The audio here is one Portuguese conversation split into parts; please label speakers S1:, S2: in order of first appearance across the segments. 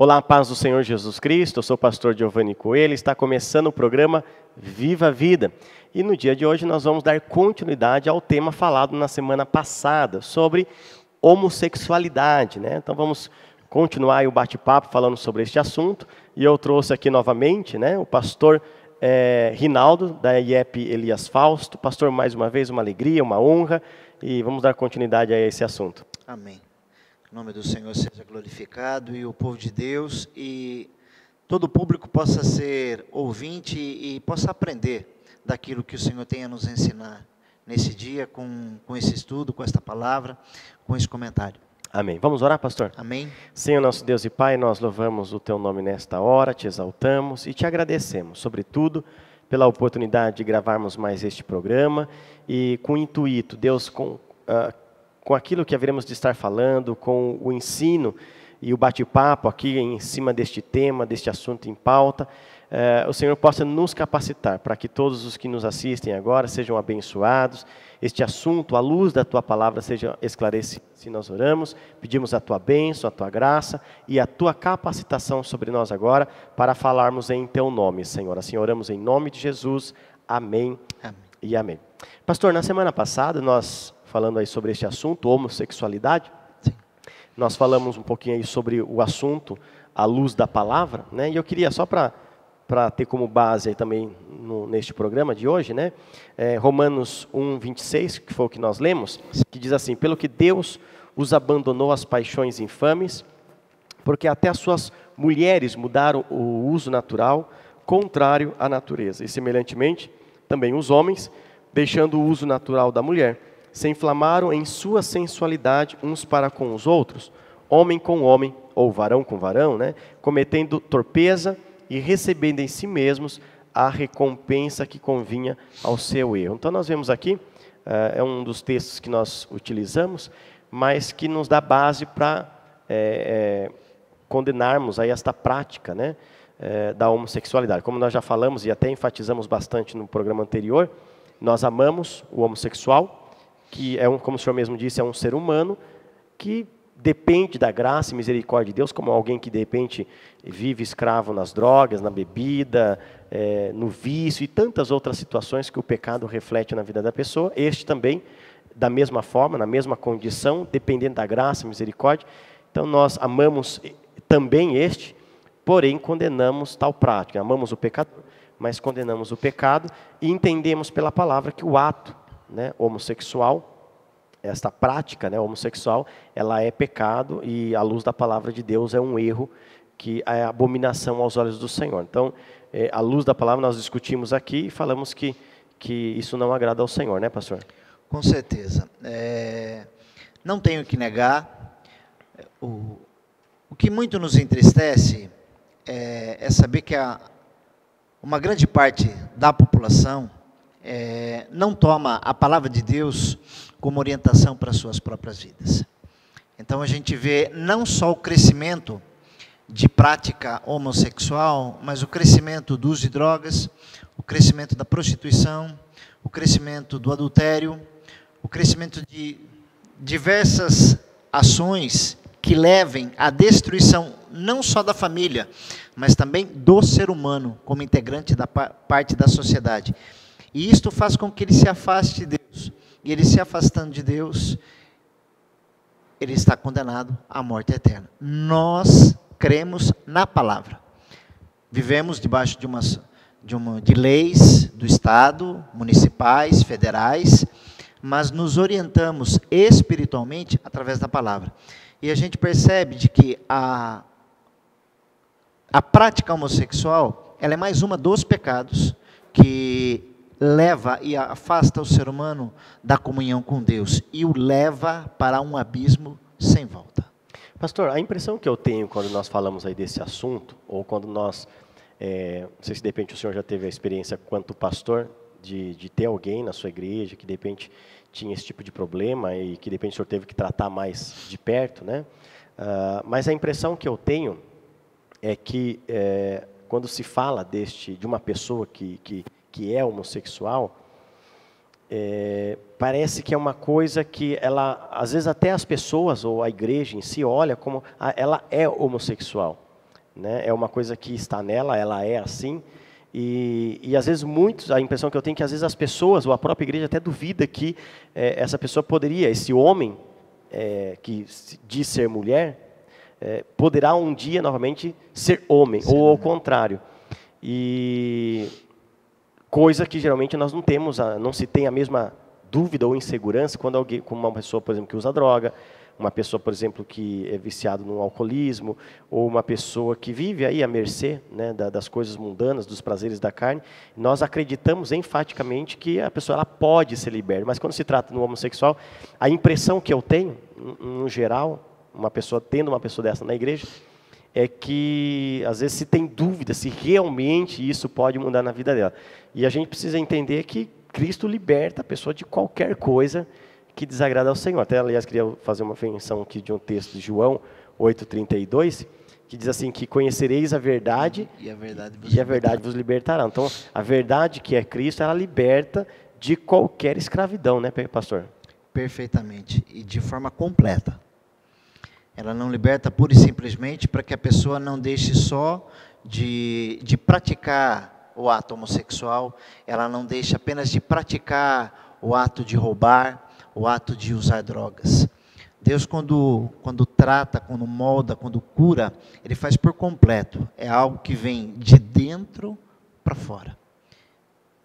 S1: Olá, paz do Senhor Jesus Cristo, eu sou o pastor Giovanni Coelho, está começando o programa Viva a Vida. E no dia de hoje nós vamos dar continuidade ao tema falado na semana passada, sobre homossexualidade, né? Então vamos continuar aí o bate-papo falando sobre este assunto. E eu trouxe aqui novamente, né, o pastor Rinaldo, da IEP Elias Fausto. Pastor, mais uma vez, uma alegria, uma honra, e vamos dar continuidade a esse assunto.
S2: Amém. O nome do Senhor seja glorificado e o povo de Deus e todo o público possa ser ouvinte e possa aprender daquilo que o Senhor tem a nos ensinar nesse dia, com esse estudo, com esta palavra, com esse comentário.
S1: Amém. Vamos orar, pastor?
S2: Amém.
S1: Senhor, nosso Deus e Pai, nós louvamos o Teu nome nesta hora, te exaltamos e te agradecemos, sobretudo, pela oportunidade de gravarmos mais este programa e com o intuito, Deus, com aquilo que haveremos de estar falando, com o ensino e o bate-papo aqui em cima deste tema, deste assunto em pauta, o Senhor possa nos capacitar para que todos os que nos assistem agora sejam abençoados, este assunto, à luz da Tua palavra, seja esclarecido. Se nós oramos, pedimos a Tua bênção, a Tua graça e a Tua capacitação sobre nós agora para falarmos em Teu nome, Senhor. Assim oramos em nome de Jesus. Amém, amém. E amém. Pastor, na semana passada nós, falando aí sobre este assunto, homossexualidade, sim, nós falamos um pouquinho aí sobre o assunto à luz da palavra, né? E eu queria só para ter como base aí também neste programa de hoje, né? Romanos 1:26, que foi o que nós lemos, que diz assim: pelo que Deus os abandonou às paixões infames, porque até as suas mulheres mudaram o uso natural, contrário à natureza. E semelhantemente, também os homens, deixando o uso natural da mulher, se inflamaram em sua sensualidade uns para com os outros, homem com homem, ou varão com varão, né? Cometendo torpeza e recebendo em si mesmos a recompensa que convinha ao seu erro. Então nós vemos aqui, é um dos textos que nós utilizamos, mas que nos dá base para condenarmos aí esta prática, né, da homossexualidade. Como nós já falamos e até enfatizamos bastante no programa anterior, nós amamos o homossexual, que como o senhor mesmo disse, é um ser humano que depende da graça e misericórdia de Deus, como alguém que de repente vive escravo nas drogas, na bebida, no vício e tantas outras situações que o pecado reflete na vida da pessoa. Este também, da mesma forma, na mesma condição, dependendo da graça e misericórdia. Então nós amamos também este, porém condenamos tal prática. Amamos o pecador, mas condenamos o pecado e entendemos pela palavra que o ato, né, homossexual, esta prática, né, homossexual, ela é pecado e, à luz da palavra de Deus, é um erro que é abominação aos olhos do Senhor. Então, à luz da palavra, nós discutimos aqui e falamos que isso não agrada ao Senhor, né, pastor?
S2: Com certeza. Não tenho que negar, o que muito nos entristece é saber que uma grande parte da população não toma a palavra de Deus como orientação para as suas próprias vidas. Então a gente vê não só o crescimento de prática homossexual, mas o crescimento do uso de drogas, o crescimento da prostituição, o crescimento do adultério, o crescimento de diversas ações que levem à destruição não só da família, mas também do ser humano como integrante da parte da sociedade. E isto faz com que ele se afaste de Deus. E ele se afastando de Deus, ele está condenado à morte eterna. Nós cremos na palavra. Vivemos debaixo de leis do Estado, municipais, federais, mas nos orientamos espiritualmente através da palavra. E a gente percebe de que a prática homossexual, ela é mais uma dos pecados que leva e afasta o ser humano da comunhão com Deus e o leva para um abismo sem volta.
S1: Pastor, a impressão que eu tenho quando nós falamos aí desse assunto, ou quando nós, não sei se de repente o senhor já teve a experiência quanto pastor, de ter alguém na sua igreja que de repente tinha esse tipo de problema e que de repente o senhor teve que tratar mais de perto, né? Mas a impressão que eu tenho é que quando se fala de uma pessoa que é homossexual, parece que é uma coisa que ela, às vezes até as pessoas ou a igreja em si olha como ela é homossexual. né? É uma coisa que está nela, ela é assim. E às vezes a impressão que eu tenho é que às vezes as pessoas, ou a própria igreja até duvida que essa pessoa poderia, esse homem que diz ser mulher, poderá um dia novamente ser homem, ou ao contrário. E coisa que geralmente nós não temos, não se tem a mesma dúvida ou insegurança quando alguém, como uma pessoa, por exemplo, que usa droga, uma pessoa, por exemplo, que é viciado no alcoolismo, ou uma pessoa que vive aí à mercê, né, das coisas mundanas, dos prazeres da carne. Nós acreditamos enfaticamente que a pessoa ela pode ser liberta, mas quando se trata no homossexual, a impressão que eu tenho, no geral, tendo uma pessoa dessa na igreja, é que às vezes se tem dúvida se realmente isso pode mudar na vida dela. E a gente precisa entender que Cristo liberta a pessoa de qualquer coisa que desagrada ao Senhor. Até, aliás, queria fazer uma menção aqui de um texto de João 8,32, que diz assim, que conhecereis a verdade e a verdade vos libertará. Então, a verdade que é Cristo, ela liberta de qualquer escravidão, né, pastor?
S2: Perfeitamente, e de forma completa. Ela não liberta pura e simplesmente para que a pessoa não deixe só de praticar o ato homossexual, ela não deixe apenas de praticar o ato de roubar, o ato de usar drogas. Deus, quando trata, quando molda, quando cura, Ele faz por completo. É algo que vem de dentro para fora.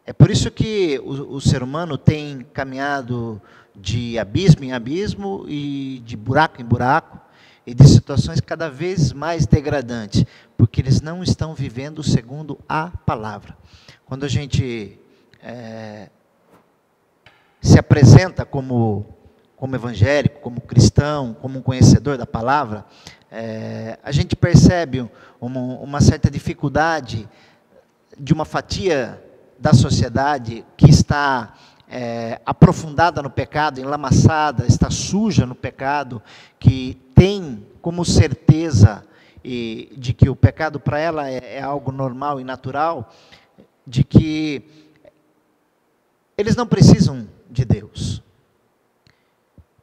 S2: É por isso que o ser humano tem caminhado de abismo em abismo e de buraco em buraco, e de situações cada vez mais degradantes, porque eles não estão vivendo segundo a palavra. Quando a gente se apresenta como evangélico, como cristão, como um conhecedor da palavra, a gente percebe uma certa dificuldade de uma fatia da sociedade que está aprofundada no pecado, enlamaçada, está suja no pecado, que tem como certeza de que o pecado para ela é algo normal e natural, de que eles não precisam de Deus.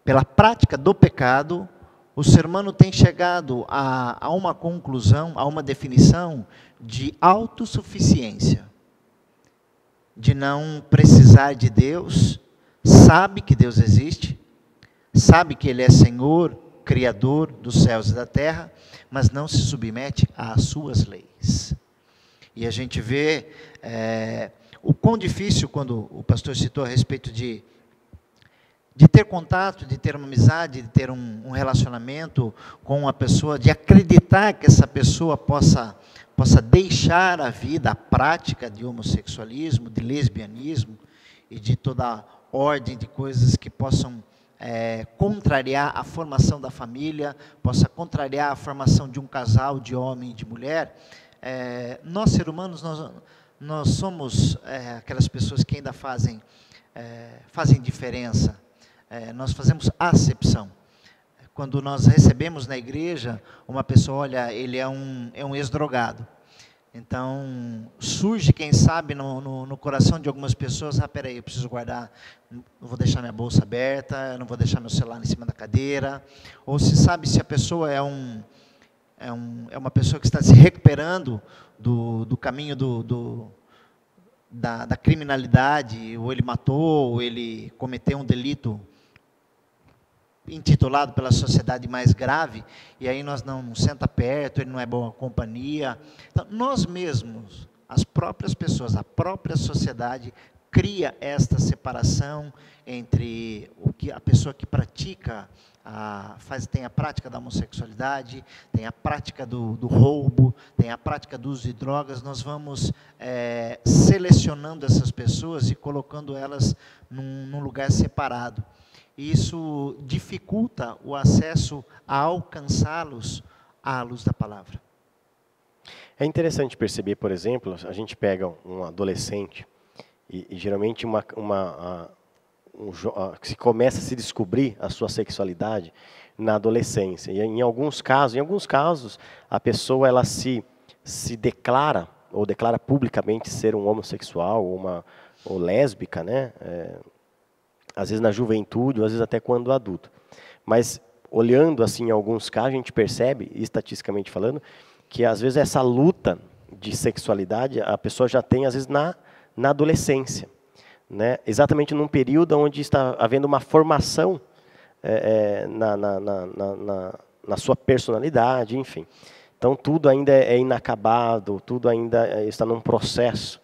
S2: Pela prática do pecado, o ser humano tem chegado a uma conclusão, a uma definição de autossuficiência, de não precisar de Deus, sabe que Deus existe, sabe que Ele é Senhor, Criador dos céus e da terra, mas não se submete às suas leis. E a gente vê o quão difícil, quando o pastor citou a respeito de ter contato, de ter uma amizade, de ter um relacionamento com uma pessoa, de acreditar que essa pessoa possa deixar a vida, a prática de homossexualismo, de lesbianismo e de toda ordem de coisas que possam contrariar a formação da família, possa contrariar a formação de um casal, de homem e de mulher. Nós, seres humanos, nós somos aquelas pessoas que ainda fazem diferença. Nós fazemos acepção. Quando nós recebemos na igreja uma pessoa, olha, ele é um ex-drogado. Então, surge, quem sabe, no coração de algumas pessoas, peraí, eu preciso guardar, não vou deixar minha bolsa aberta, não vou deixar meu celular em cima da cadeira. Ou se sabe se a pessoa é uma pessoa que está se recuperando do caminho da criminalidade, ou ele matou, ou ele cometeu um delito intitulado pela sociedade mais grave, e aí nós não senta perto, ele não é boa companhia. Então, nós mesmos, as próprias pessoas, a própria sociedade, cria esta separação entre a pessoa que pratica, tem a prática da homossexualidade, tem a prática do roubo, tem a prática do uso de drogas. Nós vamos selecionando essas pessoas e colocando elas num lugar separado. E isso dificulta o acesso a alcançá-los à luz da palavra.
S1: É interessante perceber, por exemplo, a gente pega um adolescente e geralmente se começa a se descobrir a sua sexualidade na adolescência. E em alguns casos, a pessoa ela se declara ou declara publicamente ser um homossexual ou lésbica, né? Às vezes na juventude, ou às vezes até quando adulto. Mas olhando assim em alguns casos, a gente percebe, estatisticamente falando, que às vezes essa luta de sexualidade a pessoa já tem, às vezes, na adolescência, né? Exatamente num período onde está havendo uma formação na sua personalidade, enfim. Então, tudo ainda é inacabado, tudo ainda está num processo,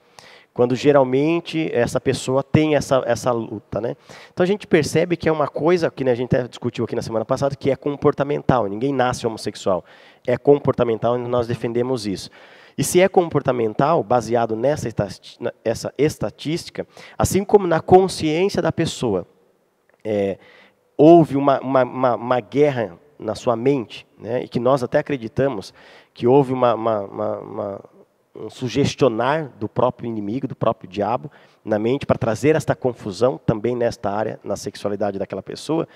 S1: quando geralmente essa pessoa tem essa luta, né? Então, a gente percebe que é uma coisa que, né, a gente até discutiu aqui na semana passada, que é comportamental. Ninguém nasce homossexual. É comportamental e nós defendemos isso. E se é comportamental, baseado nessa estatística, assim como na consciência da pessoa, houve uma guerra na sua mente, né, e que nós até acreditamos que houve um sugestionar do próprio inimigo, do próprio diabo, na mente, para trazer esta confusão também nesta área, na sexualidade daquela pessoa,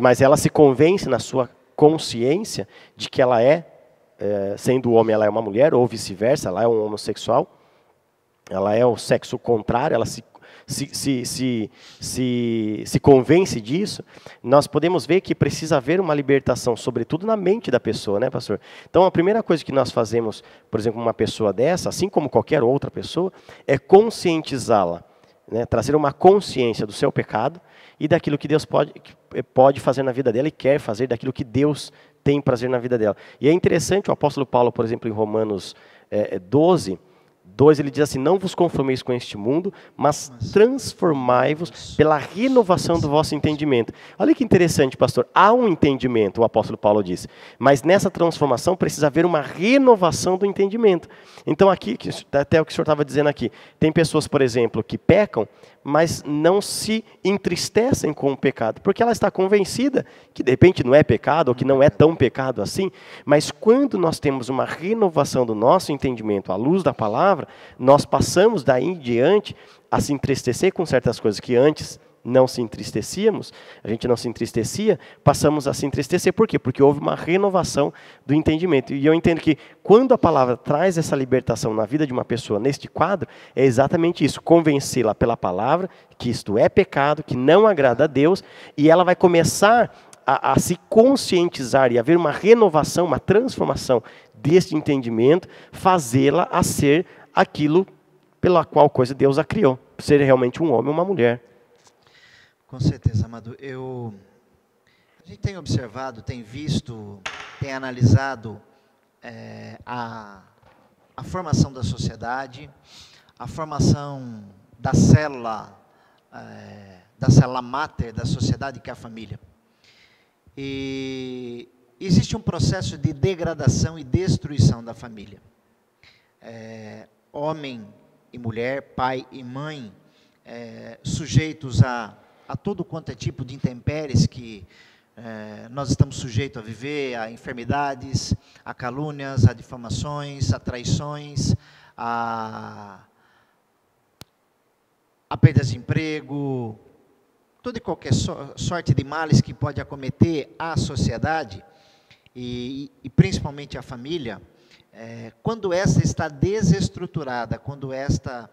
S1: mas ela se convence na sua consciência de que ela sendo homem, ela é uma mulher, ou vice-versa, ela é um homossexual, ela é o sexo contrário, ela se convence disso. Nós podemos ver que precisa haver uma libertação, sobretudo na mente da pessoa, né, pastor? Então, a primeira coisa que nós fazemos, por exemplo, uma pessoa dessa, assim como qualquer outra pessoa, é conscientizá-la, né, trazer uma consciência do seu pecado e daquilo que Deus pode fazer na vida dela e quer fazer, daquilo que Deus tem prazer na vida dela. E é interessante, o apóstolo Paulo, por exemplo, em Romanos 12, 2, ele diz assim: não vos conformeis com este mundo, mas transformai-vos pela renovação do vosso entendimento. Olha que interessante, pastor. Há um entendimento, o apóstolo Paulo diz, mas nessa transformação precisa haver uma renovação do entendimento. Então aqui, até o que o senhor estava dizendo aqui, tem pessoas, por exemplo, que pecam, mas não se entristecem com o pecado, porque ela está convencida que de repente não é pecado, ou que não é tão pecado assim, mas quando nós temos uma renovação do nosso entendimento à luz da palavra, nós passamos daí em diante a se entristecer com certas coisas que antes não se entristecíamos, a gente não se entristecia, passamos a se entristecer. Por quê? Porque houve uma renovação do entendimento. E eu entendo que quando a palavra traz essa libertação na vida de uma pessoa neste quadro, é exatamente isso, convencê-la pela palavra que isto é pecado, que não agrada a Deus, e ela vai começar a se conscientizar e haver uma renovação, uma transformação deste entendimento, fazê-la a ser aquilo pela qual coisa Deus a criou, ser realmente um homem ou uma mulher.
S2: Com certeza, amado. A gente tem observado, tem visto, tem analisado a formação da sociedade, a formação da célula máter da sociedade, que é a família. E existe um processo de degradação e destruição da família. Homem e mulher, pai e mãe, sujeitos a todo quanto é tipo de intempéries que nós estamos sujeitos a viver, a enfermidades, a calúnias, a difamações, a traições, a perdas de emprego, toda e qualquer sorte de males que pode acometer a sociedade e principalmente a família. Quando esta está desestruturada, quando esta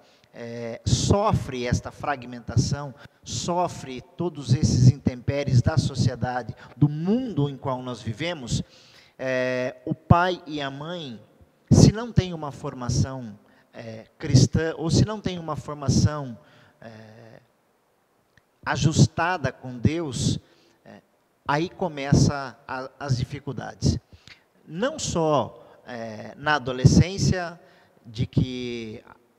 S2: sofre esta fragmentação, sofre todos esses intempéries da sociedade, do mundo em qual nós vivemos, o pai e a mãe, se não tem uma formação cristã, ou se não tem uma formação ajustada com Deus, aí começa as dificuldades. Não só na adolescência,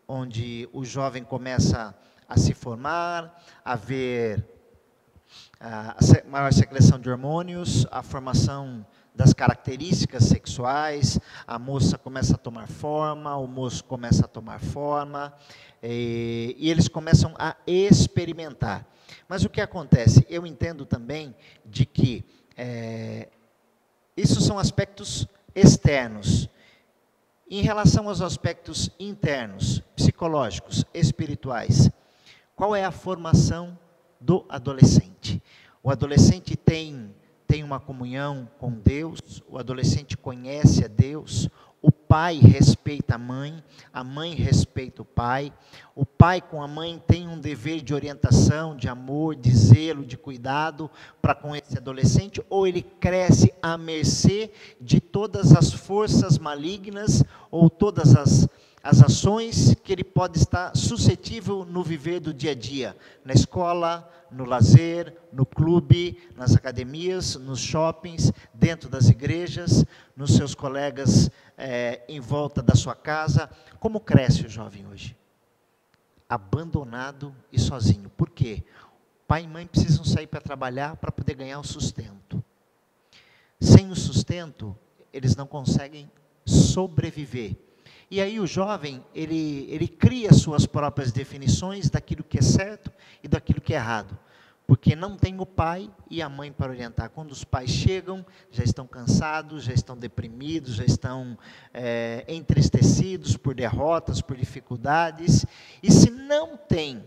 S2: onde o jovem começa a se formar, a ver a maior secreção de hormônios, a formação das características sexuais, a moça começa a tomar forma, o moço começa a tomar forma, e eles começam a experimentar. Mas o que acontece? Eu entendo também de que isso são aspectos externos. Em relação aos aspectos internos, psicológicos, espirituais, qual é a formação do adolescente? O adolescente tem uma comunhão com Deus, o adolescente conhece a Deus, o pai pai respeita a mãe respeita o pai com a mãe tem um dever de orientação, de amor, de zelo, de cuidado para com esse adolescente, ou ele cresce à mercê de todas as forças malignas, ou todas as ações que ele pode estar suscetível no viver do dia a dia, na escola, no lazer, no clube, nas academias, nos shoppings, dentro das igrejas, nos seus colegas em volta da sua casa. Como cresce o jovem hoje? Abandonado e sozinho. Por quê? Pai e mãe precisam sair para trabalhar para poder ganhar o sustento. Sem o sustento, eles não conseguem sobreviver. E aí o jovem, ele cria suas próprias definições daquilo que é certo e daquilo que é errado. Porque não tem o pai e a mãe para orientar. Quando os pais chegam, já estão cansados, já estão deprimidos, já estão entristecidos por derrotas, por dificuldades. E se não tem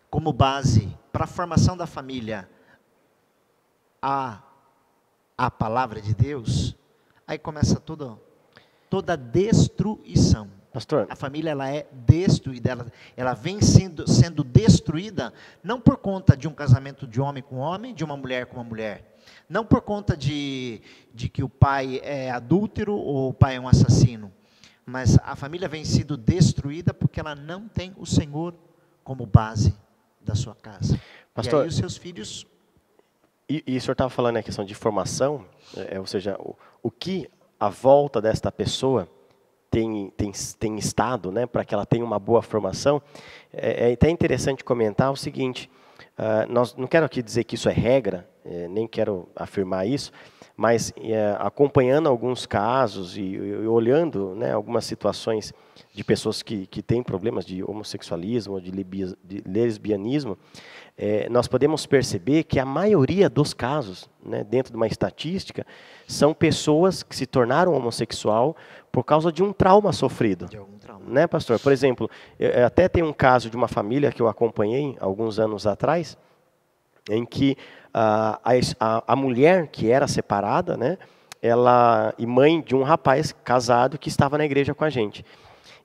S2: como base para a formação da família a palavra de Deus, aí começa toda destruição.
S1: Pastor,
S2: a família ela é destruída, ela vem sendo destruída, não por conta de um casamento de homem com homem, de uma mulher com uma mulher, não por conta de que o pai é adúltero ou o pai é um assassino, mas a família vem sendo destruída porque ela não tem o Senhor como base da sua casa. Pastor, e aí os seus filhos...
S1: E o senhor estava falando a questão de formação, ou seja, o que a volta desta pessoa tem estado, né, para que ela tenha uma boa formação. É até interessante comentar o seguinte, não quero aqui dizer que isso é regra, nem quero afirmar isso, mas acompanhando alguns casos e olhando, né, algumas situações de pessoas que têm problemas de homossexualismo, de lesbianismo, nós podemos perceber que a maioria dos casos, né, dentro de uma estatística, são pessoas que se tornaram homossexual por causa de um trauma sofrido. De algum trauma. Né, pastor? Por exemplo, até tem um caso de uma família que eu acompanhei alguns anos atrás, em que a mulher que era separada, né, e mãe de um rapaz casado que estava na igreja com a gente.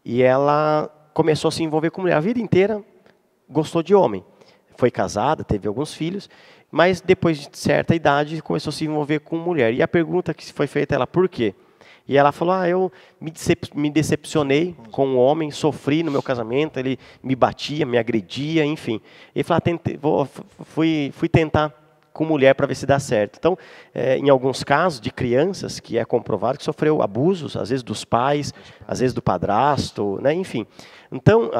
S1: E ela começou a se envolver com mulher. A vida inteira gostou de homem. Foi casada, teve alguns filhos, mas depois de certa idade começou a se envolver com mulher. E a pergunta que foi feita a ela, por quê? E ela falou, eu me decepcionei com um homem, sofri no meu casamento, ele me batia, me agredia, enfim. E falou, fui tentar com mulher para ver se dá certo. Então, em alguns casos de crianças, que é comprovado que sofreu abusos, às vezes dos pais, às vezes do padrasto, né, enfim. Então,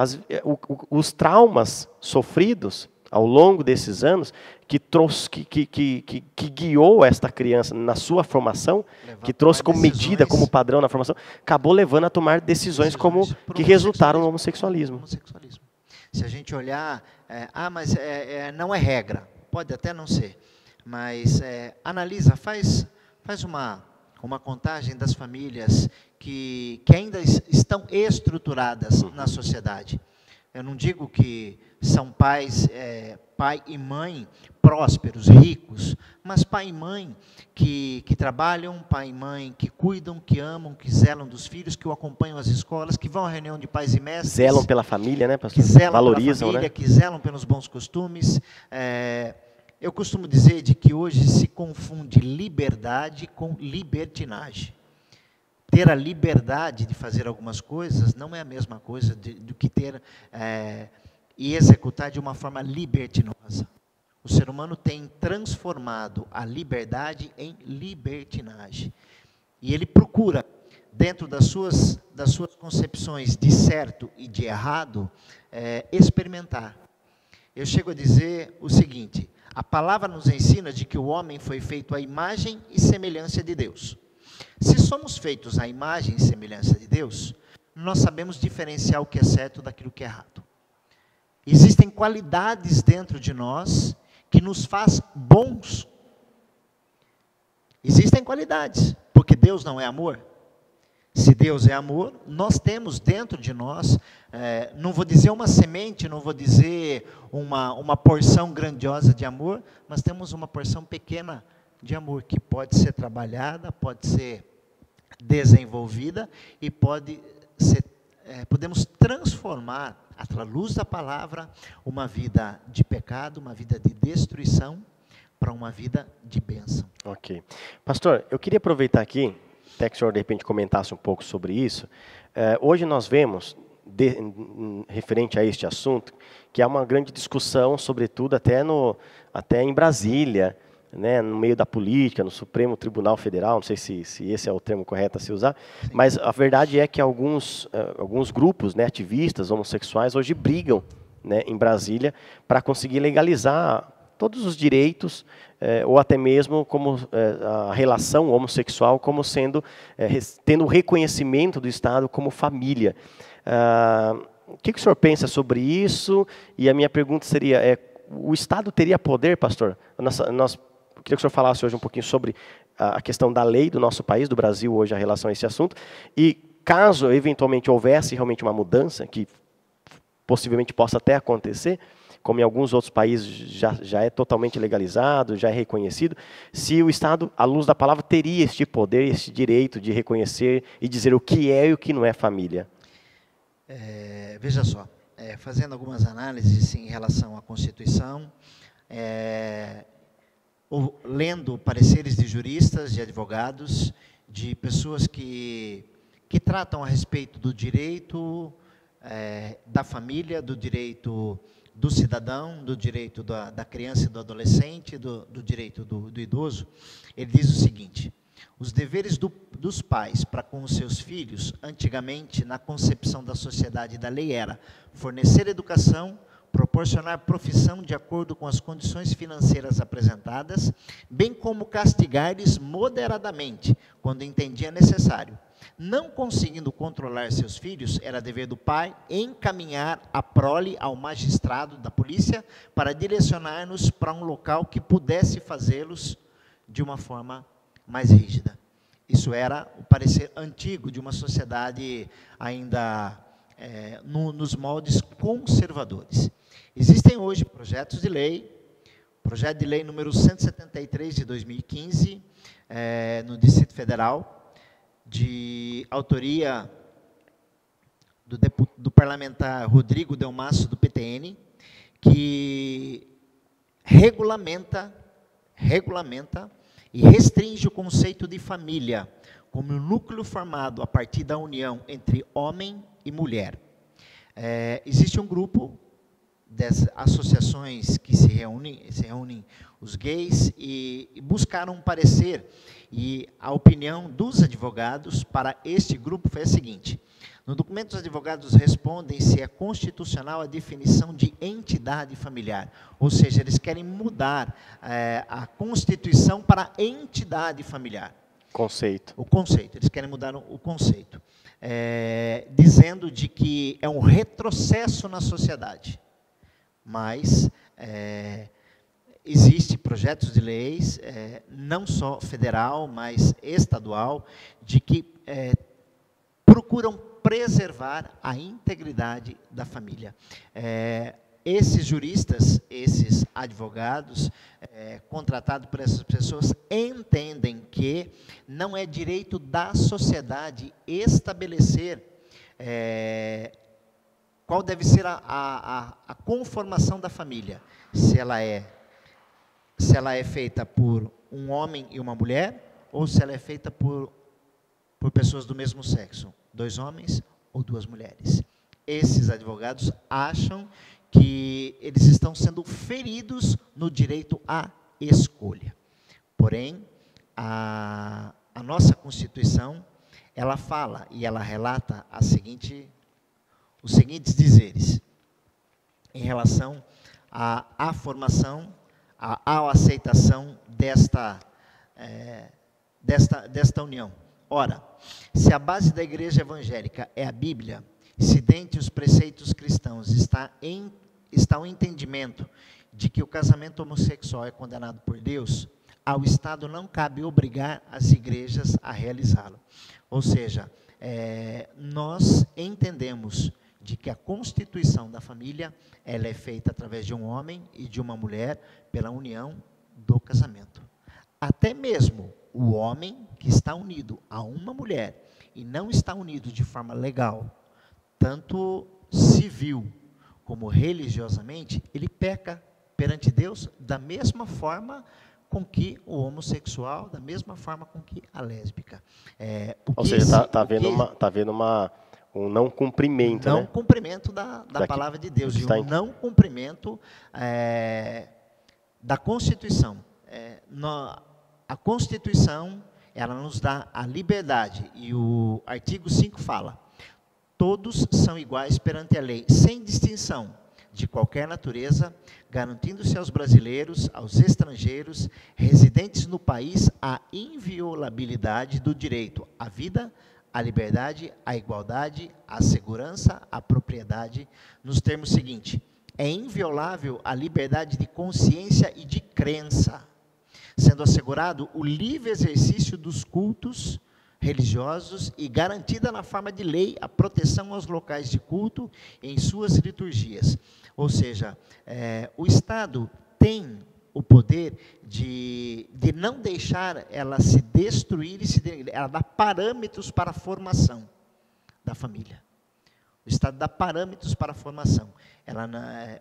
S1: os traumas sofridos ao longo desses anos, que guiou esta criança na sua formação, que trouxe como medida, como padrão na formação, acabou levando a tomar decisões que resultaram no homossexualismo.
S2: Se a gente olhar, mas não é regra, pode até não ser, mas analisa, faz uma contagem das famílias que ainda estão estruturadas na sociedade. Eu não digo que são pai e mãe prósperos, ricos, mas pai e mãe que trabalham, pai e mãe que cuidam, que amam, que zelam dos filhos, que o acompanham às escolas, que vão à reunião de pais e mestres.
S1: Zelam pela família, né, pastor?
S2: Que zelam
S1: valorizam,
S2: pela família,
S1: né?
S2: Que zelam pelos bons costumes. Eu costumo dizer de que hoje se confunde liberdade com libertinagem. Ter a liberdade de fazer algumas coisas não é a mesma coisa do que ter e executar de uma forma libertinosa. O ser humano tem transformado a liberdade em libertinagem. E ele procura, dentro das suas concepções de certo e de errado, experimentar. Eu chego a dizer o seguinte, a palavra nos ensina de que o homem foi feito à imagem e semelhança de Deus. Se somos feitos à imagem e semelhança de Deus, nós sabemos diferenciar o que é certo daquilo que é errado. Existem qualidades dentro de nós que nos faz bons. Existem qualidades, porque Deus não é amor. Se Deus é amor, nós temos dentro de nós, não vou dizer uma semente, não vou dizer uma porção grandiosa de amor, mas temos uma porção pequena de amor, que pode ser trabalhada, pode ser desenvolvida e podemos transformar, à luz da palavra, uma vida de pecado, uma vida de destruição, para uma vida de bênção.
S1: Ok. Pastor, eu queria aproveitar aqui, até que o senhor de repente comentasse um pouco sobre isso. Hoje nós vemos, referente a este assunto, que há uma grande discussão, sobretudo até em Brasília, né, no meio da política, no Supremo Tribunal Federal, não sei se esse é o termo correto a se usar, sim, mas a verdade é que alguns grupos, né, ativistas homossexuais hoje brigam, né, em Brasília para conseguir legalizar todos os direitos, ou até mesmo como a relação homossexual como sendo, tendo o reconhecimento do Estado como família. O que o senhor pensa sobre isso? E a minha pergunta seria, o Estado teria poder, pastor? Queria que o senhor falasse hoje um pouquinho sobre a questão da lei do nosso país, do Brasil, hoje, em relação a esse assunto. E caso, eventualmente, houvesse realmente uma mudança, que possivelmente possa até acontecer, como em alguns outros países já é totalmente legalizado, já é reconhecido, se o Estado, à luz da palavra, teria este poder, este direito de reconhecer e dizer o que é e o que não é família.
S2: Veja só, fazendo algumas análises em relação à Constituição, lendo pareceres de juristas, de advogados, de pessoas que tratam a respeito do direito da família, do direito do cidadão, do direito da criança e do adolescente, do direito do idoso, ele diz o seguinte: os deveres dos pais para com os seus filhos, antigamente, na concepção da sociedade e da lei, era fornecer educação, proporcionar profissão de acordo com as condições financeiras apresentadas, bem como castigar-lhes moderadamente, quando entendia necessário. Não conseguindo controlar seus filhos, era dever do pai encaminhar a prole ao magistrado da polícia para direcionar-nos para um local que pudesse fazê-los de uma forma mais rígida. Isso era o parecer antigo de uma sociedade ainda nos moldes conservadores. Existem hoje projetos de lei, projeto de lei número 173 de 2015, no Distrito Federal, de autoria do parlamentar Rodrigo Delmasso, do PTN, que regulamenta e restringe o conceito de família como um núcleo formado a partir da união entre homem e mulher. Existe um grupo dessas associações que se reúnem os gays e buscaram um parecer, e a opinião dos advogados para este grupo foi a seguinte: no documento os advogados respondem se é constitucional a definição de entidade familiar, ou seja, eles querem mudar a Constituição para entidade familiar.
S1: Conceito.
S2: O conceito, eles querem mudar o conceito, dizendo de que é um retrocesso na sociedade. Mas existem projetos de leis, não só federal, mas estadual, de que procuram preservar a integridade da família. Esses juristas, esses advogados, contratados por essas pessoas, entendem que não é direito da sociedade estabelecer qual deve ser a conformação da família, se ela é feita por um homem e uma mulher, ou se ela é feita por pessoas do mesmo sexo, 2 homens ou 2 mulheres. Esses advogados acham que eles estão sendo feridos no direito à escolha. Porém, a nossa Constituição, ela fala e ela relata os seguintes dizeres em relação à formação, à aceitação desta união. Ora, se a base da igreja evangélica é a Bíblia, se dentre os preceitos cristãos está o entendimento de que o casamento homossexual é condenado por Deus, ao Estado não cabe obrigar as igrejas a realizá-lo. Ou seja, nós entendemos de que a constituição da família, ela é feita através de um homem e de uma mulher, pela união do casamento. Até mesmo o homem que está unido a uma mulher e não está unido de forma legal, tanto civil como religiosamente, ele peca perante Deus da mesma forma com que o homossexual, da mesma forma com que a lésbica.
S1: Ou seja, está havendo um não cumprimento,
S2: não
S1: né?
S2: cumprimento da palavra de Deus, e um não cumprimento da Constituição. A Constituição, ela nos dá a liberdade, e o artigo 5 fala: todos são iguais perante a lei, sem distinção de qualquer natureza, garantindo-se aos brasileiros, aos estrangeiros, residentes no país, a inviolabilidade do direito à vida, à liberdade, à igualdade, à segurança, à propriedade, nos termos seguintes: é inviolável a liberdade de consciência e de crença, sendo assegurado o livre exercício dos cultos religiosos e garantida na forma de lei a proteção aos locais de culto em suas liturgias. Ou seja, o Estado tem o poder de não deixar ela se destruir, ela dá parâmetros para a formação da família. O Estado dá parâmetros para a formação,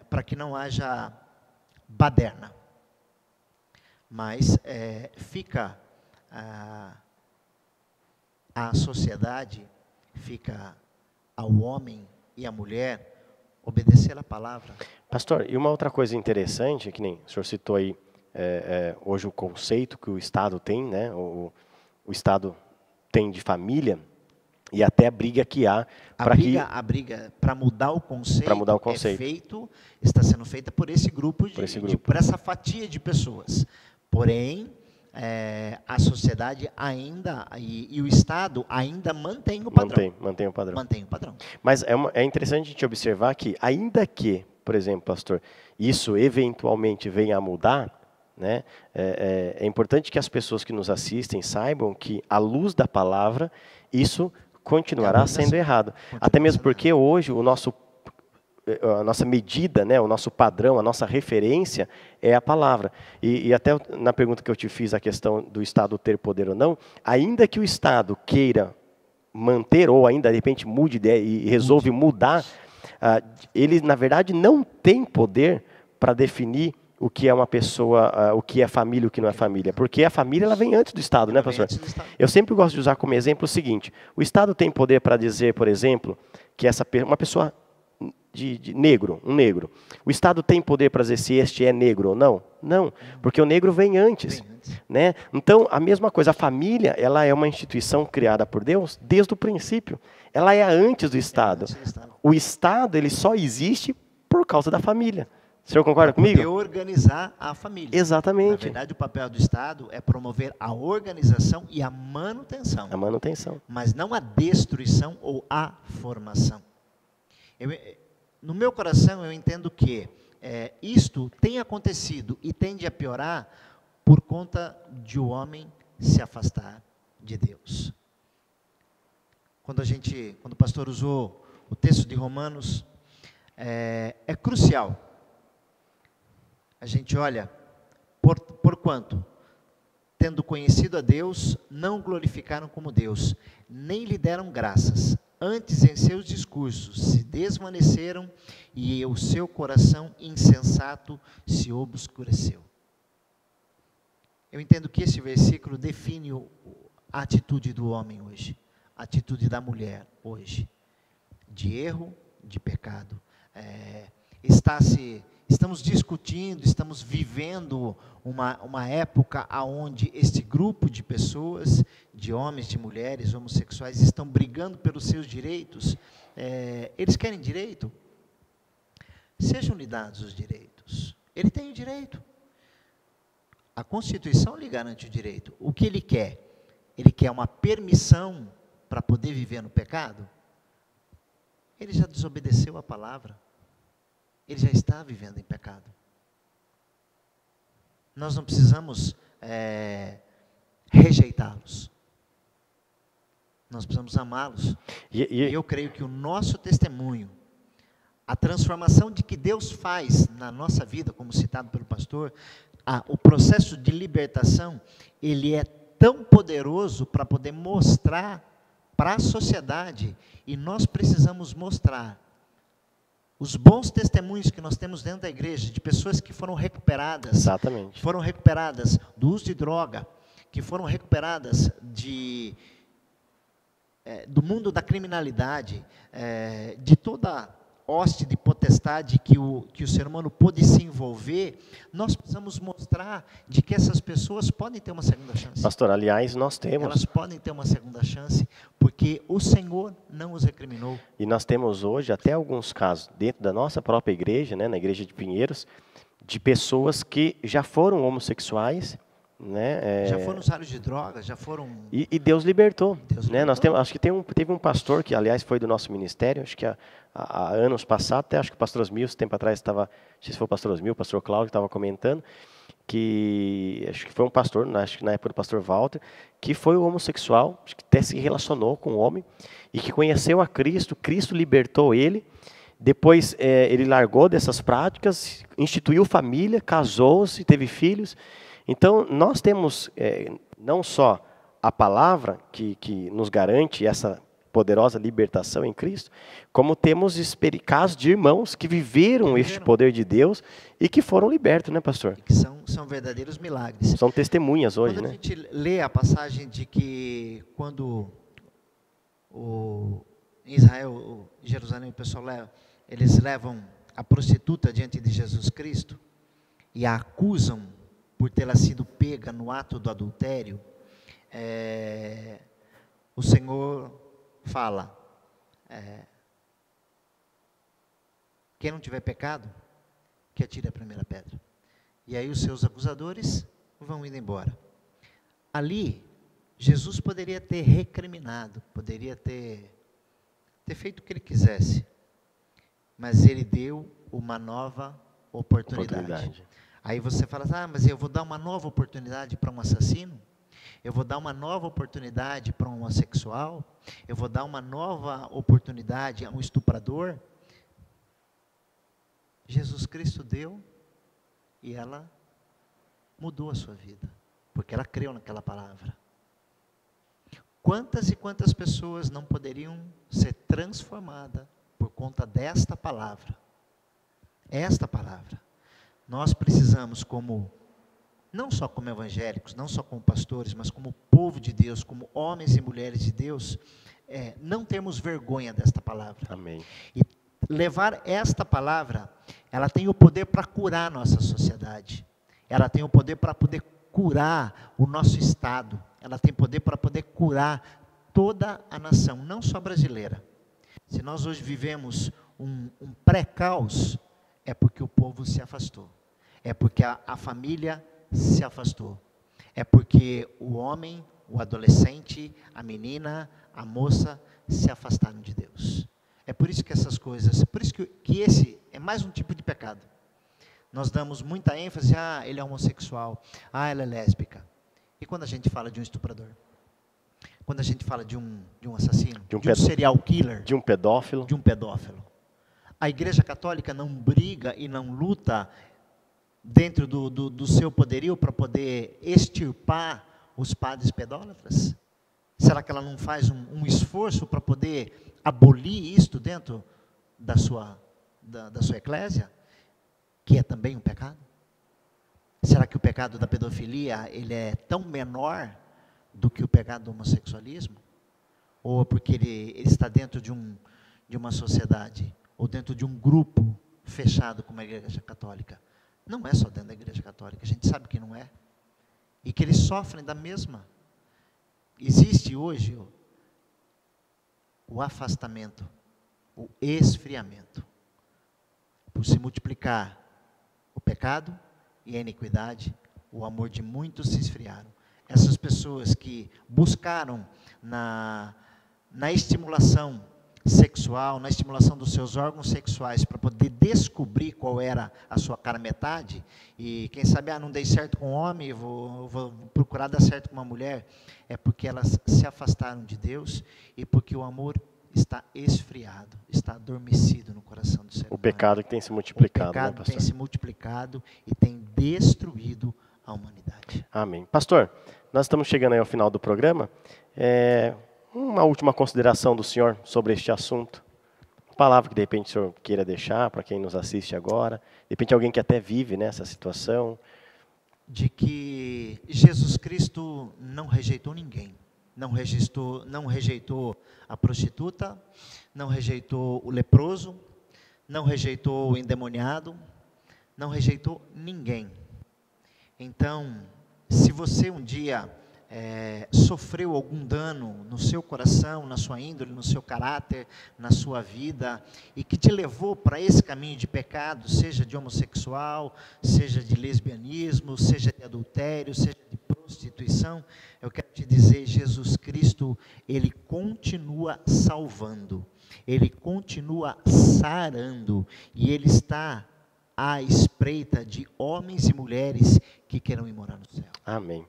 S2: para que não haja baderna. Mas fica a sociedade, fica ao homem e à mulher obedecer a palavra.
S1: Pastor, e uma outra coisa interessante, que nem o senhor citou aí, hoje o conceito que o Estado tem, né? O Estado tem de família, e até a briga que há
S2: a briga para mudar o conceito, está sendo feita por esse grupo, por essa fatia de pessoas. Porém, a sociedade ainda, e o Estado ainda mantém o padrão.
S1: Mantém o padrão.
S2: Mantém o padrão.
S1: Mas é interessante a gente observar que, ainda que, por exemplo, pastor, isso eventualmente venha a mudar, né, é importante que as pessoas que nos assistem saibam que, à luz da palavra, isso continuará sendo errado. Até mesmo porque hoje a nossa medida, né, o nosso padrão, a nossa referência é a palavra. E até na pergunta que eu te fiz, a questão do Estado ter poder ou não, ainda que o Estado queira manter, ou ainda de repente mude ideia e resolve mudar, ele na verdade não tem poder para definir o que é uma pessoa, o que é família e o que não é família. Porque a família ela vem antes do Estado, né, pastor? Eu sempre gosto de usar como exemplo o seguinte: o Estado tem poder para dizer, por exemplo, que uma pessoa de negro, um negro. O Estado tem poder para dizer se este é negro ou não? Não, porque o negro vem antes. Né? Então, a mesma coisa, a família, ela é uma instituição criada por Deus desde o princípio. Ela é antes do Estado. O Estado, ele só existe por causa da família. O senhor concorda comigo?
S2: Poder organizar a família.
S1: Exatamente.
S2: Na verdade, o papel do Estado é promover a organização e a manutenção.
S1: A manutenção.
S2: Mas não a destruição ou a formação. No meu coração, eu entendo que isto tem acontecido e tende a piorar por conta de o homem se afastar de Deus. Quando o pastor usou o texto de Romanos, é crucial. A gente olha, porquanto, tendo conhecido a Deus, não glorificaram como Deus, nem lhe deram graças. Antes, em seus discursos, se desvaneceram e o seu coração insensato se obscureceu. Eu entendo que esse versículo define a atitude do homem hoje, a atitude da mulher hoje, de erro, de pecado. Estamos discutindo, estamos vivendo uma época onde este grupo de pessoas, de homens, de mulheres, homossexuais, estão brigando pelos seus direitos. Eles querem direito? Sejam lhe dados os direitos. Ele tem o direito. A Constituição lhe garante o direito. O que ele quer? Ele quer uma permissão para poder viver no pecado? Ele já desobedeceu a palavra. Ele já está vivendo em pecado. Nós não precisamos rejeitá-los. Nós precisamos amá-los. E eu creio que o nosso testemunho, a transformação de que Deus faz na nossa vida, como citado pelo pastor, o processo de libertação, ele é tão poderoso para poder mostrar para a sociedade, e nós precisamos mostrar os bons testemunhos que nós temos dentro da igreja, de pessoas que foram recuperadas,
S1: Exatamente.
S2: foram recuperadas do uso de droga, que foram recuperadas do mundo da criminalidade, de toda hoste de potestade que o ser humano pôde se envolver. Nós precisamos mostrar de que essas pessoas podem ter uma segunda chance.
S1: Pastor, aliás, nós temos.
S2: Elas podem ter uma segunda chance, porque o Senhor não os recriminou.
S1: E nós temos hoje até alguns casos, dentro da nossa própria igreja, né, na igreja de Pinheiros, de pessoas que já foram homossexuais, né,
S2: já foram usuários de drogas, já foram...
S1: E Deus libertou.
S2: Deus
S1: né? Nós
S2: libertou.
S1: temos, acho que teve um pastor que, aliás, foi do nosso ministério, acho que há anos passados, até acho que o pastor Osmil, esse tempo atrás, estava, não sei se foi o pastor Osmil, o pastor Cláudio estava comentando, que acho que foi um pastor, acho que na época do pastor Walter, que foi homossexual, acho que até se relacionou com o homem, e que conheceu a Cristo, Cristo libertou ele. Depois ele largou dessas práticas, instituiu família, casou-se, teve filhos. Então, nós temos não só a palavra que nos garante essa poderosa libertação em Cristo, como temos casos de irmãos que viveram este poder de Deus e que foram libertos, né, pastor?
S2: Que são verdadeiros milagres.
S1: São testemunhas hoje,
S2: quando
S1: né?
S2: a gente lê a passagem de que quando em Israel, em Jerusalém, o pessoal eles levam a prostituta diante de Jesus Cristo e a acusam por tê-la sido pega no ato do adultério, o Senhor fala, quem não tiver pecado, que atire a primeira pedra. E aí os seus acusadores vão indo embora. Ali, Jesus poderia ter recriminado, poderia ter feito o que ele quisesse, mas ele deu uma nova oportunidade. Aí você fala, mas eu vou dar uma nova oportunidade para um assassino? Eu vou dar uma nova oportunidade para um homossexual? Eu vou dar uma nova oportunidade a um estuprador? Jesus Cristo deu e ela mudou a sua vida, porque ela creu naquela palavra. Quantas e quantas pessoas não poderiam ser transformadas por conta desta palavra? Esta palavra. Nós precisamos, não só como evangélicos, não só como pastores, mas como povo de Deus, como homens e mulheres de Deus, não termos vergonha desta palavra.
S1: Amém.
S2: E levar esta palavra, ela tem o poder para curar a nossa sociedade. Ela tem o poder para poder curar o nosso Estado. Ela tem poder para poder curar toda a nação, não só brasileira. Se nós hoje vivemos um pré-caos, é porque o povo se afastou. É porque a família se afastou. É porque o homem, o adolescente, a menina, a moça se afastaram de Deus. É por isso que essas coisas, por isso que esse é mais um tipo de pecado. Nós damos muita ênfase, ele é homossexual, ela é lésbica. E quando a gente fala de um estuprador? Quando a gente fala de um assassino? De um serial killer?
S1: De um pedófilo?
S2: De um pedófilo. A Igreja Católica não briga e não luta dentro do seu poderio para poder extirpar os padres pedólatras? Será que ela não faz um esforço para poder abolir isto dentro da sua eclésia, que é também um pecado? Será que o pecado da pedofilia ele é tão menor do que o pecado do homossexualismo? Ou porque ele está dentro de uma sociedade, ou dentro de um grupo fechado como a Igreja Católica? Não é só dentro da Igreja Católica, a gente sabe que não é. E que eles sofrem da mesma. Existe hoje o afastamento, o esfriamento. Por se multiplicar o pecado e a iniquidade, o amor de muitos se esfriaram. Essas pessoas que buscaram na estimulação sexual, na estimulação dos seus órgãos sexuais, para poder descobrir qual era a sua cara metade, e quem sabe, não dei certo com um homem, vou procurar dar certo com uma mulher, é porque elas se afastaram de Deus, e porque o amor está esfriado, está adormecido no coração do ser humano.
S1: O pecado que tem se multiplicado,
S2: o pecado,
S1: né, pastor?
S2: tem se multiplicado e tem destruído a humanidade.
S1: Amém. Pastor, nós estamos chegando aí ao final do programa. Uma última consideração do senhor sobre este assunto. Uma palavra que de repente o senhor queira deixar para quem nos assiste agora. De repente alguém que até vive nessa situação.
S2: De que Jesus Cristo não rejeitou ninguém. Não rejeitou a prostituta, não rejeitou o leproso, não rejeitou o endemoniado, não rejeitou ninguém. Então, se você um dia sofreu algum dano no seu coração, na sua índole, no seu caráter, na sua vida, e que te levou para esse caminho de pecado, seja de homossexual, seja de lesbianismo, seja de adultério, seja de prostituição, eu quero te dizer, Jesus Cristo, Ele continua salvando, Ele continua sarando, e Ele está à espreita de homens e mulheres que queiram ir morar no céu.
S1: Amém.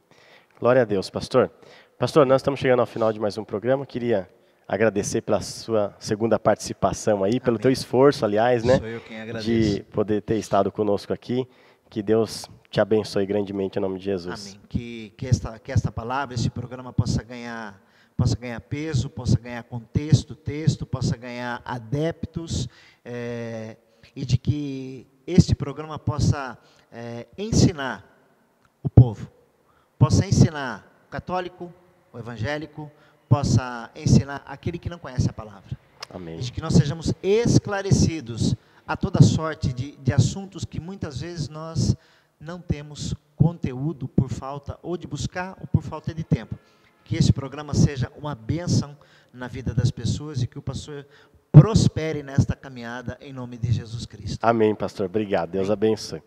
S1: Glória a Deus, pastor. Pastor, nós estamos chegando ao final de mais um programa. Queria agradecer pela sua segunda participação aí, pelo teu esforço, aliás, né?
S2: Sou eu quem agradeço.
S1: De poder ter estado conosco aqui. Que Deus te abençoe grandemente em nome de Jesus.
S2: Amém. Que esta palavra, esse programa possa ganhar peso, possa ganhar contexto, texto, possa ganhar adeptos, e de que este programa possa ensinar o povo, possa ensinar o católico, o evangélico, possa ensinar aquele que não conhece a palavra.
S1: Amém.
S2: De que nós sejamos esclarecidos a toda sorte de assuntos que muitas vezes nós não temos conteúdo por falta ou de buscar ou por falta de tempo. Que esse programa seja uma bênção na vida das pessoas e que o pastor prospere nesta caminhada em nome de Jesus Cristo.
S1: Amém, pastor. Obrigado. Deus abençoe.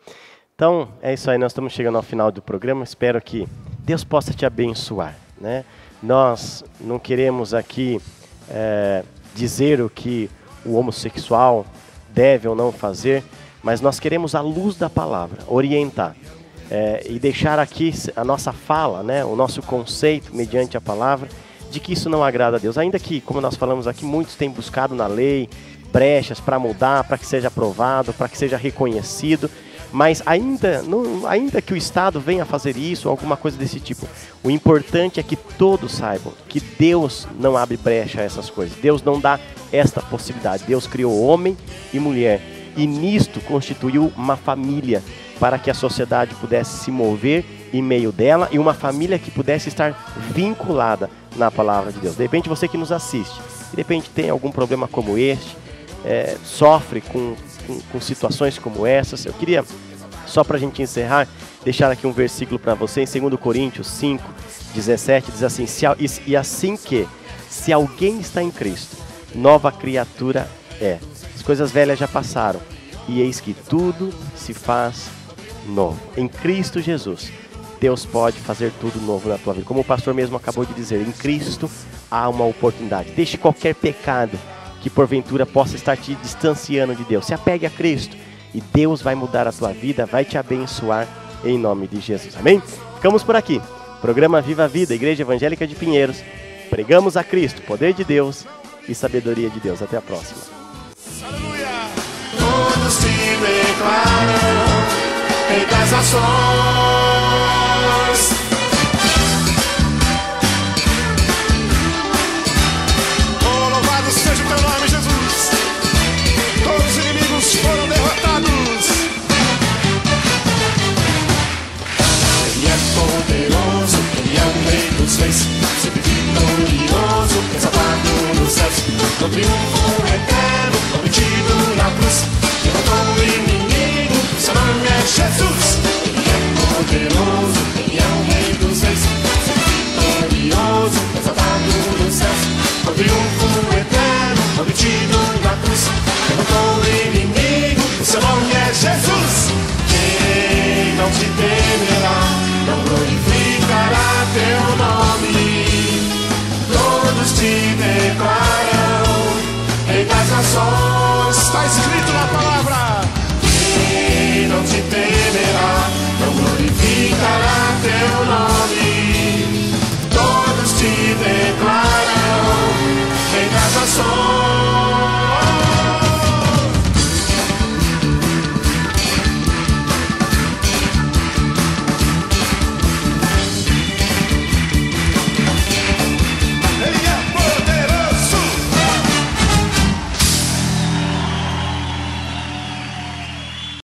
S1: Então, é isso aí. Nós estamos chegando ao final do programa. Espero que Deus possa te abençoar, né? Nós não queremos aqui dizer o que o homossexual deve ou não fazer, mas nós queremos, à luz da palavra, orientar e deixar aqui a nossa fala, né, o nosso conceito mediante a palavra, de que isso não agrada a Deus. Ainda que, como nós falamos aqui, muitos têm buscado na lei brechas para mudar, para que seja aprovado, para que seja reconhecido, mas ainda que o Estado venha a fazer isso, alguma coisa desse tipo, o importante é que todos saibam que Deus não abre brecha a essas coisas. Deus não dá esta possibilidade. Deus criou homem e mulher e nisto constituiu uma família para que a sociedade pudesse se mover em meio dela e uma família que pudesse estar vinculada na palavra de Deus. De repente você que nos assiste, de repente tem algum problema como este, sofre com situações como essas. Eu queria, só para a gente encerrar, deixar aqui um versículo para você, em 2 Coríntios 5, 17, diz assim, se alguém está em Cristo, nova criatura é. As coisas velhas já passaram, e eis que tudo se faz novo. Em Cristo Jesus, Deus pode fazer tudo novo na tua vida. Como o pastor mesmo acabou de dizer, em Cristo há uma oportunidade. Deixe qualquer pecado que porventura possa estar te distanciando de Deus. Se apegue a Cristo e Deus vai mudar a tua vida, vai te abençoar em nome de Jesus. Amém? Ficamos por aqui. Programa Viva a Vida, Igreja Evangélica de Pinheiros. Pregamos a Cristo, poder de Deus e sabedoria de Deus. Até a próxima.
S3: Aleluia! Todos se declaram Rei das nações. Seja o teu nome, Jesus. Todos os inimigos foram derrotados. Ele é poderoso, Ele é o Rei dos Reis, sempre vitorioso, exaltado nos céus. No triunfo eterno, prometido na cruz, derrotou o inimigo, seu nome é Jesus. Ele é poderoso, Ele é o Rei dos Reis, sempre vitorioso, exaltado nos céus. No triunfo eterno, prometido na cruz, derrotou o inimigo, o seu nome é Jesus. Quem não te temerá, não glorificará teu nome. Todos te declaram Rei das nações. Está escrito na palavra. Quem não te temerá, não glorificará teu nome. Todos te declaram Rei das nações.